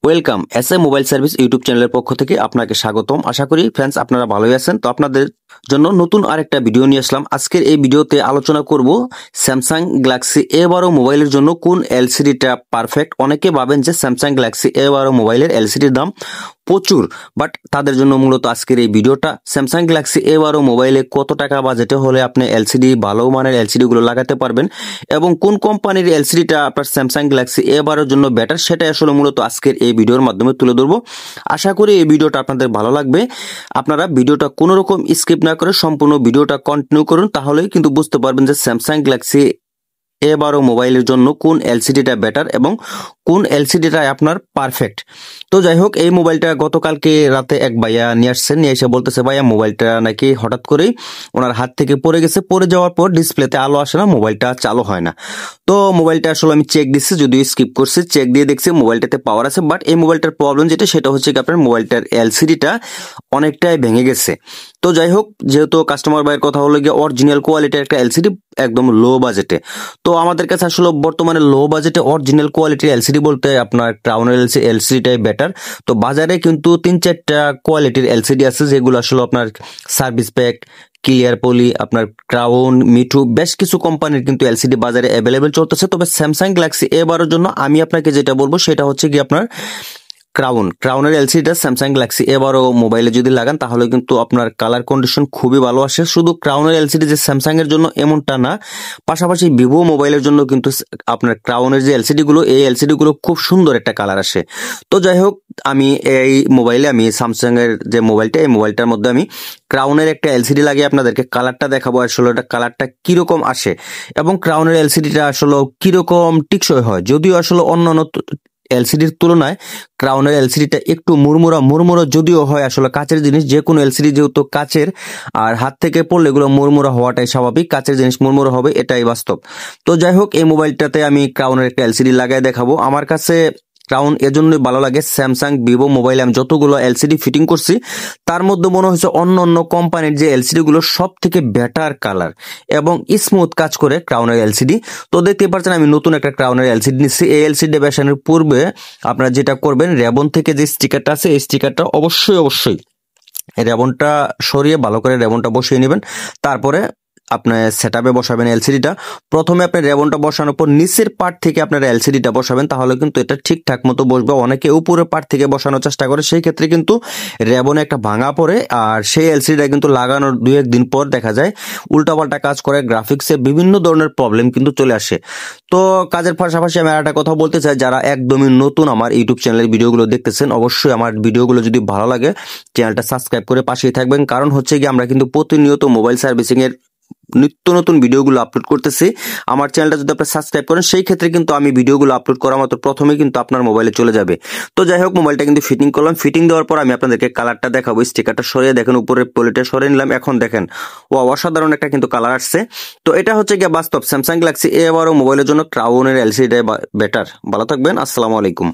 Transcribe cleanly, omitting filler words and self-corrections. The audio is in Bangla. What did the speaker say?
Welcome S A mobile service YouTube চ্যানেলের পক্ষ থেকে আপনাকে স্বাগতম। আশা করি ফ্রেন্ডস আপনারা ভালোই আছেন। তো আপনাদের জন্য নতুন আরেকটা ভিডিও নিয়ে আসলাম। আজকের এই ভিডিওতে আলোচনা করব স্যামসাং গ্যালাক্সি A12 মোবাইলের জন্য কোন এলসিডিটা পারফেক্ট। অনেকে ভাবেন যে স্যামসাং গ্যালাক্সি A12 মোবাইলের এলসিডির দাম প্রচুর, বাট তাদের জন্য মূলত আজকের এই ভিডিওটা। স্যামসাং গ্যালাক্সি A12 মোবাইলে কত টাকা বাজেটে হলে আপনি এলসিডি ভালো মানের এলসিডি গুলো লাগাতে পারবেন এবং কোন কোম্পানির এলসিডিটা আপনার স্যামসাং গ্যালাক্সি A12 এর জন্য বেটার, সেটা আসলে মূলত আজকের এই ভিডিওর মাধ্যমে তুলে ধরবো। আশা করি এই ভিডিওটা আপনাদের ভালো লাগবে। আপনারা ভিডিওটা কোনো রকম স্কিপ না করে সম্পূর্ণ ভিডিওটা কন্টিনিউ করুন, তাহলেই কিন্তু বুঝতে পারবেন যে স্যামসাং গ্যালাক্সি A12 মোবাইলের জন্য কোন এলসিডিটা বেটার এবং কোন এলসিডিটা আপনার পারফেক্ট। তো যাই হোক, এই মোবাইলটা গতকালকে রাতে এক ভাইয়া নিয়ে আসছেন, নিয়ে এসে বলতেছে ভাইয়া মোবাইলটা নাকি হঠাৎ করেই ওনার হাত থেকে পড়ে গেছে, পড়ে যাওয়ার পর ডিসপ্লেতে আলো আসে না, মোবাইলটা চালু হয় না। তো মোবাইলটা আসলে আমি চেক দিচ্ছি, যদিও স্কিপ করছি, চেক দিয়ে দেখছি মোবাইলটাতে পাওয়ার আছে, বাট এই মোবাইলটার প্রবলেম যেটা সেটা হচ্ছে কি আপনার মোবাইলটার এলসিডিটা অনেকটাই ভেঙে গেছে। তো যাই হোক, যেহেতু কাস্টমার ভাইয়ের কথা হলো গিয়ে অরিজিনাল কোয়ালিটির একটা এলসিডি একদম লো বাজেটে, তো আমাদের কাছে আসলে বর্তমানে লো বাজেটে অরিজিনাল কোয়ালিটির এলসিডি বলতে আপনার ক্রাউনের এলসিডিটাই বেটার। তো বাজারে কিন্তু 3-4টা কোয়ালিটির এলসিডি আছে, যেগুলো আসলে আপনার সার্ভিস প্যাক, ক্লিয়ার পলি, আপনার ক্রাউন, মিঠু, বেশ কিছু কোম্পানির কিন্তু এলসিডি বাজারে অ্যাভেলেবেল চলতেছে। তবে স্যামসাং গ্যালাক্সি A12 জন্য আমি আপনাকে যেটা বলবো সেটা হচ্ছে কি আপনার ক্রাউনের এলসিডিটা স্যামসাং গ্যালাক্সি A12 মোবাইলে যদি লাগান তাহলে কিন্তু আপনার কালার কন্ডিশন খুবই ভালো আসে। শুধু ক্রাউনের এলসিডি যে স্যামসাং এর জন্য এমনটা না, পাশাপাশি ভিভো মোবাইলের জন্য কিন্তু আপনার ক্রাউনের যে এলসিডি গুলো, এই এলসিডি গুলো খুব সুন্দর একটা কালার আসে। তো যাই হোক, আমি এই মোবাইলে আমি স্যামসাং এর যে মোবাইলটা, এই মোবাইলটার মধ্যে আমি ক্রাউনের একটা এলসিডি লাগিয়ে আপনাদেরকে কালারটা দেখাবো, আসলে এটা কালারটা কিরকম আসে এবং ক্রাউনের এলসিডিটা আসলে কিরকম টিকসই হয়। যদিও আসলে অন্যান্য এলসিডির তুলনায় ক্রাউনের এলসিডিটা একটু মুড়মুড়া যদিও হয়, আসলে কাচের জিনিস, যে কোনো এলসিডি যেহেতু কাচের আর হাত থেকে পড়লে এগুলো মুড়মুড়া হওয়াটাই স্বাভাবিক, কাচের জিনিস মুড়মুড়া হবে, এটাই বাস্তব। তো যাই হোক, এই মোবাইলটাতে আমি ক্রাউনের একটা এলসিডি লাগাই দেখাবো। আমার কাছে ক্রাউন এজন্যই ভালো লাগে, স্যামসাং, ভিভো মোবাইলে আমি যতগুলো এলসিডি ফিটিং করছি তার মধ্যে মনে হয়েছে অন্য কোম্পানির যে এলসিডি গুলো সব থেকে বেটার কালার এবং স্মুথ কাজ করে ক্রাউনের এলসিডি। তো দেখতে পাচ্ছেন আমি নতুন একটা ক্রাউনের এলসিডি নিচ্ছি। এই এলসিডি বেসানোর পূর্বে আপনারা যেটা করবেন, রেবন থেকে যে স্টিকারটা আছে এই স্টিকারটা অবশ্যই রেবনটা সরিয়ে ভালো করে রেবনটা বসিয়ে নেবেন। তারপরে আপনার সেটআপে বসাবেন এলসিডিটা। প্রথমে আপনি রেবনটা বসানোর পর নিচের পার্ট থেকে আপনারা এলসিডিটা বসাবেন, তাহলে কিন্তু এটা ঠিকঠাক মতো বসবে। অনেকে উপরের পার্ট থেকে বসানোর চেষ্টা করে, সেই ক্ষেত্রে কিন্তু রেবনে একটা ভাঙা পড়ে, আর সেই এলসিডিটা কিন্তু লাগানোর 2-1 দিন পর দেখা যায় উল্টাপাল্টা কাজ করে, গ্রাফিক্সে বিভিন্ন ধরনের প্রবলেম কিন্তু চলে আসে। তো কাজের পাশাপাশি আমি আর একটা কথা বলতে চাই, যারা একদমই নতুন আমার ইউটিউব চ্যানেলের ভিডিওগুলো দেখতেছেন, অবশ্যই আমার ভিডিওগুলো যদি ভালো লাগে চ্যানেলটা সাবস্ক্রাইব করে পাশেই থাকবেন। কারণ হচ্ছে কি আমরা কিন্তু প্রতিনিয়ত মোবাইল সার্ভিসিং এর নিত্য নতুন ভিডিওগুলো আপলোড করতেছি। আমার চ্যানেলটা যদি আপনি সাবস্ক্রাইব করেন, সেই ক্ষেত্রে কিন্তু আমি ভিডিওগুলো আপলোড করা মাত্র প্রথমে কিন্তু আপনার মোবাইলে চলে যাবে। তো যাই হোক, মোবাইলটা কিন্তু ফিটিং করলাম। ফিটিং দেওয়ার পর আমি আপনাদেরকে কালারটা দেখাবো। স্টিকারটা সরিয়ে দেখেন, উপরে পলিটা সরিয়ে নিলাম, এখন দেখেন ও অসাধারণ একটা কিন্তু কালার আসছে। তো এটা হচ্ছে গিয়ে বাস্তব স্যামসাং গ্যালাক্সি A12 মোবাইলের জন্য ক্রাউনের এলসিডি বেটার। ভালো থাকবেন, আসসালামু আলাইকুম।